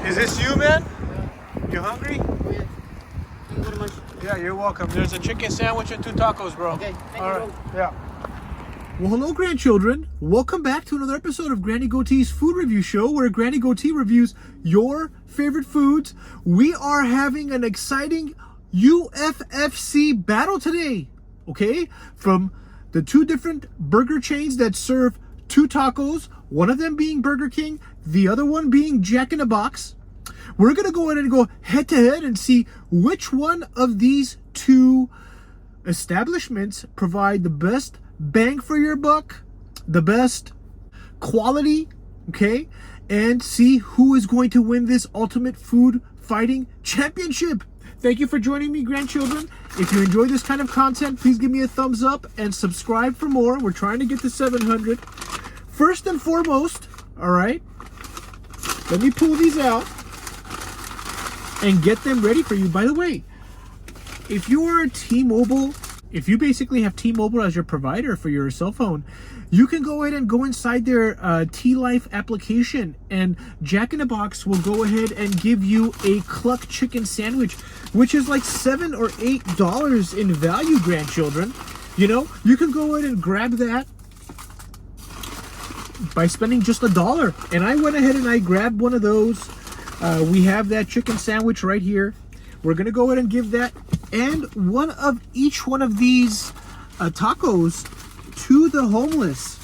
Is this you, man? You hungry? Oh, yeah. Thank you very much. Yeah, you're welcome. There's a chicken sandwich and 2 tacos, bro. Okay, thank All you, right. bro. Yeah. Well, hello, grandchildren. Welcome back to another episode of Granny Goatee's Food Review Show, where Granny Goatee reviews your favorite foods. We are having an exciting UFFC battle today, okay? From the 2 different burger chains that serve 2 tacos, one of them being Burger King, the other one being Jack in the Box. We're going to go ahead and go head to head and see which one of these 2 establishments provide the best bang for your buck, the best quality, okay, and see who is going to win this ultimate food fighting championship. Thank you for joining me, grandchildren. If you enjoy this kind of content, please give me a thumbs up and subscribe for more. We're trying to get to 700. First and foremost, all right, let me pull these out and get them ready for you. By the way, if you are a T-Mobile, if you basically have T-Mobile as your provider for your cell phone, you can go ahead and go inside their T-Life application, and Jack in the Box will go ahead and give you a cluck chicken sandwich, which is like $7 or $8 in value, grandchildren. You know, you can go ahead and grab that by spending just $1. And I went ahead and I grabbed one of those. We have that chicken sandwich right here. We're gonna go ahead and give that and one of each one of these tacos to the homeless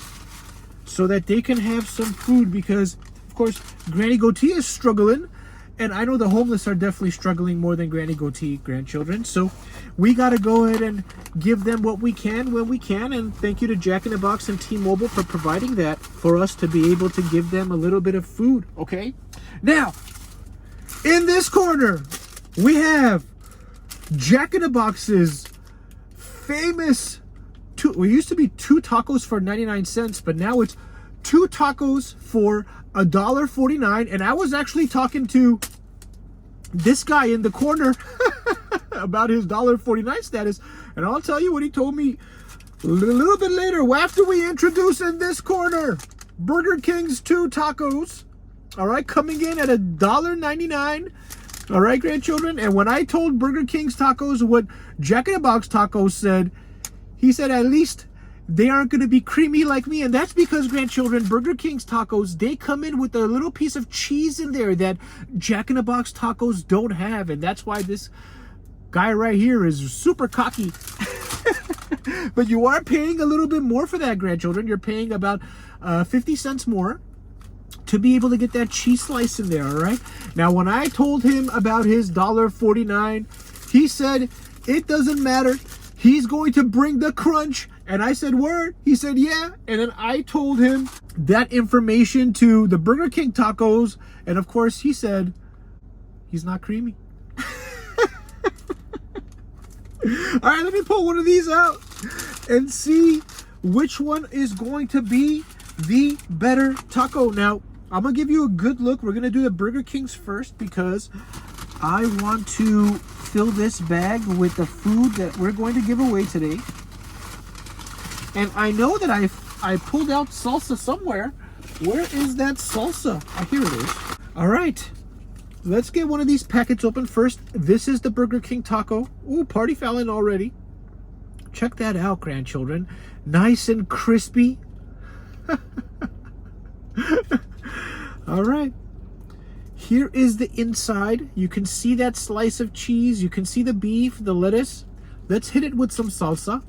so that they can have some food, because of course Granny Goatee is struggling, and I know the homeless are definitely struggling more than Granny Goatee, grandchildren. So we got to go ahead and give them what we can when we can, and thank you to Jack in the Box and T-Mobile for providing that for us to be able to give them a little bit of food. Okay, now in this corner we have Jack in the Box's famous it used to be 2 tacos for 99 cents, but now it's 2 tacos for $1.49. And I was actually talking to this guy in the corner about his $1.49 status, and I'll tell you what he told me a little bit later after we introduce in this corner Burger King's 2 tacos, all right, coming in at $1.99. All right, grandchildren. And when I told Burger King's tacos what Jack in the Box tacos said, he said at least they aren't going to be creamy like me. And that's because, grandchildren, Burger King's tacos, they come in with a little piece of cheese in there that Jack in the Box tacos don't have. And that's why this guy right here is super cocky. But you are paying a little bit more for that, grandchildren. You're paying about 50 cents more to be able to get that cheese slice in there, all right? Now, when I told him about his $1.49, he said it doesn't matter. He's going to bring the crunch. And I said, word? He said, yeah. And then I told him that information to the Burger King tacos. And of course, he said, he's not creamy. All right, let me pull one of these out and see which one is going to be the better taco. Now, I'm gonna give you a good look. We're gonna do the Burger King's first because I want to fill this bag with the food that we're going to give away today. And I know that I pulled out salsa somewhere. Where is that salsa? Oh, here it is. All right, let's get one of these packets open first. This is the Burger King taco. Ooh, party fouling already. Check that out, grandchildren. Nice and crispy. All right, here is the inside. You can see that slice of cheese. You can see the beef, the lettuce. Let's hit it with some salsa.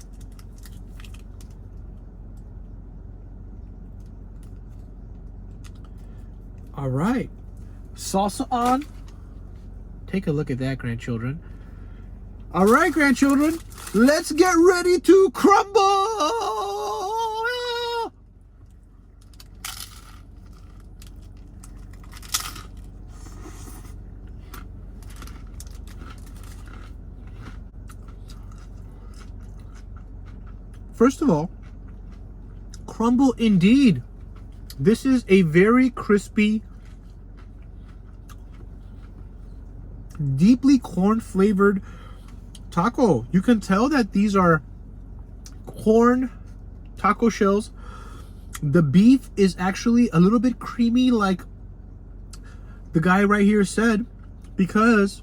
All right, salsa on. Take a look at that, grandchildren. All right, grandchildren, let's get ready to crumble. First of all, crumble indeed. This is a very crispy, deeply corn flavored taco. You can tell that these are corn taco shells. The beef is actually a little bit creamy, like the guy right here said, because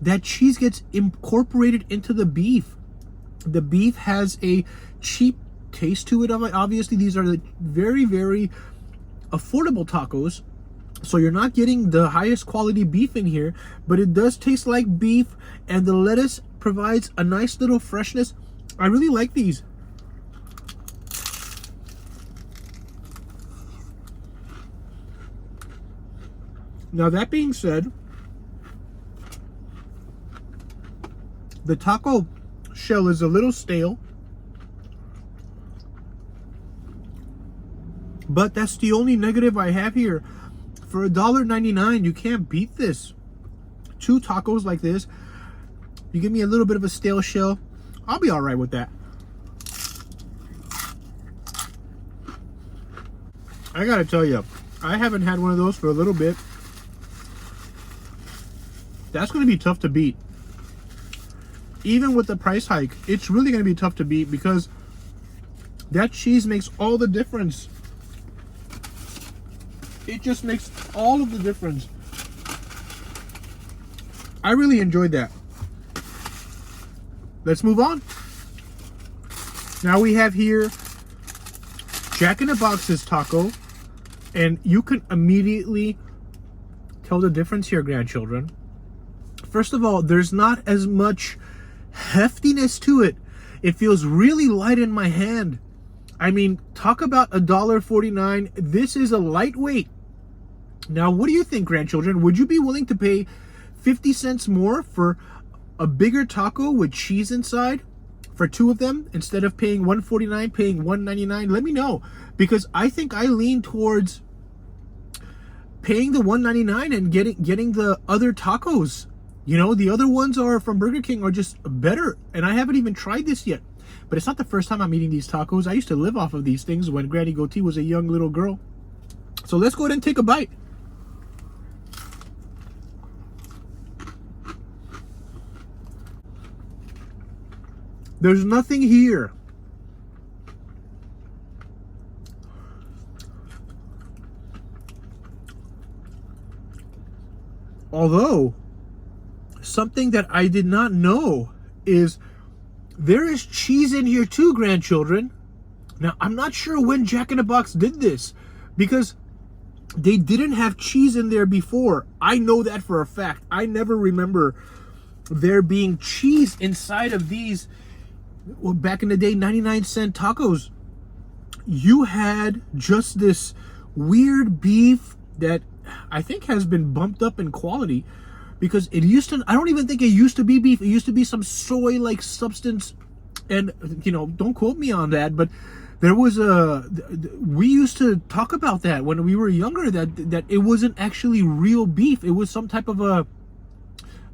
that cheese gets incorporated into the beef. The beef has a cheap taste to it. Obviously, these are the very, very affordable tacos. So you're not getting the highest quality beef in here, but it does taste like beef, and the lettuce provides a nice little freshness. I really like these. Now, that being said, the taco shell is a little stale, but that's the only negative I have here. For $1.99, you can't beat this. 2 tacos like this, you give me a little bit of a stale shell, I'll be all right with that. I gotta tell you, I haven't had one of those for a little bit. That's gonna be tough to beat. Even with the price hike, it's really gonna be tough to beat, because that cheese makes all the difference. It just makes all of the difference. I really enjoyed that. Let's move on. Now we have here Jack in the Box's taco, and you can immediately tell the difference here, grandchildren. First of all, there's not as much heftiness to it. It feels really light in my hand. I mean, talk about $1.49. This is a lightweight. Now, what do you think, grandchildren? Would you be willing to pay 50 cents more for a bigger taco with cheese inside for 2 of them, instead of paying $1.49, paying $1.99? Let me know, because I think I lean towards paying the $1.99 and getting the other tacos. You know, the other ones are from Burger King are just better, and I haven't even tried this yet. But it's not the first time I'm eating these tacos. I used to live off of these things when Granny Goatee was a young little girl. So let's go ahead and take a bite. There's nothing here. Although, something that I did not know is there is cheese in here too, grandchildren. Now, I'm not sure when Jack in the Box did this, because they didn't have cheese in there before. I know that for a fact. I never remember there being cheese inside of these. Well, back in the day, 99-cent tacos. You had just this weird beef that I think has been bumped up in quality, because it used to, I don't even think it used to be beef. It used to be some soy-like substance. And, you know, don't quote me on that, but there was we used to talk about that when we were younger, that it wasn't actually real beef. It was some type of a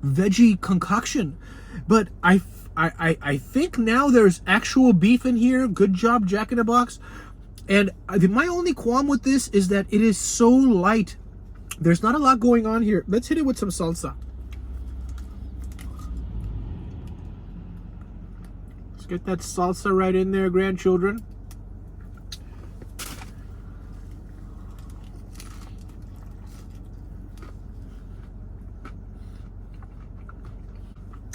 veggie concoction. But I think now there's actual beef in here. Good job, Jack in the Box. And my only qualm with this is that it is so light. There's not a lot going on here. Let's hit it with some salsa. Let's get that salsa right in there, grandchildren.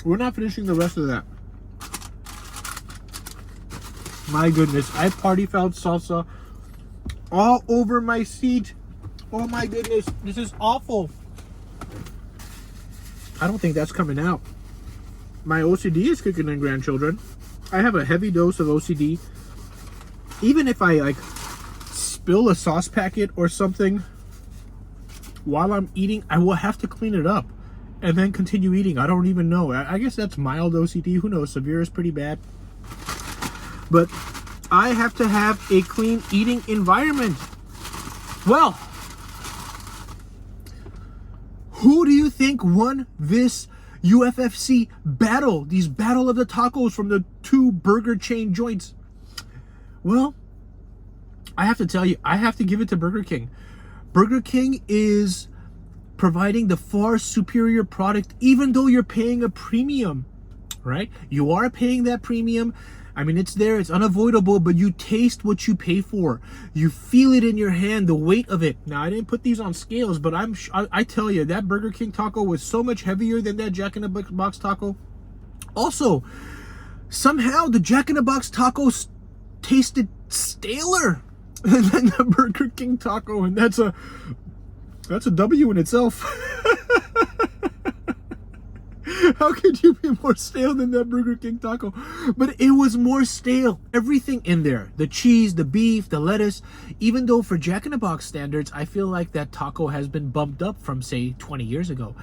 We're not finishing the rest of that. My goodness, I party found salsa all over my seat. Oh my goodness, this is awful. I don't think that's coming out. My OCD is kicking in, grandchildren. I have a heavy dose of OCD. Even if I like spill a sauce packet or something while I'm eating, I will have to clean it up and then continue eating. I don't even know. I guess that's mild OCD. Who knows? Severe is pretty bad. But I have to have a clean eating environment. Well, who do you think won this UFFC battle? These battle of the tacos from the 2 burger chain joints? Well, I have to tell you, I have to give it to Burger King. Burger King is providing the far superior product, even though you're paying a premium, right? You are paying that premium. I mean, it's there, it's unavoidable, but you taste what you pay for. You feel it in your hand, the weight of it. Now, I didn't put these on scales, but I tell you, that Burger King taco was so much heavier than that Jack in the Box taco. Also, somehow the Jack in the Box tacos tasted staler than the Burger King taco, and that's a W in itself. How could you be more stale than that Burger King taco? But it was more stale. Everything in there. The cheese, the beef, the lettuce. Even though for Jack in the Box standards, I feel like that taco has been bumped up from, say, 20 years ago.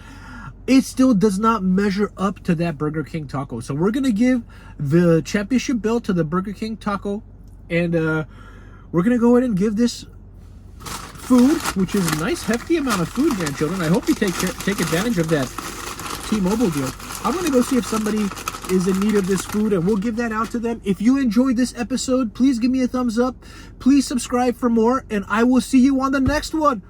It still does not measure up to that Burger King taco. So we're going to give the championship belt to the Burger King taco. And we're going to go ahead and give this food, which is a nice hefty amount of food, grandchildren. I hope you take advantage of that T-Mobile deal. I'm going to go see if somebody is in need of this food, and we'll give that out to them. If you enjoyed this episode, please give me a thumbs up. Please subscribe for more, and I will see you on the next one.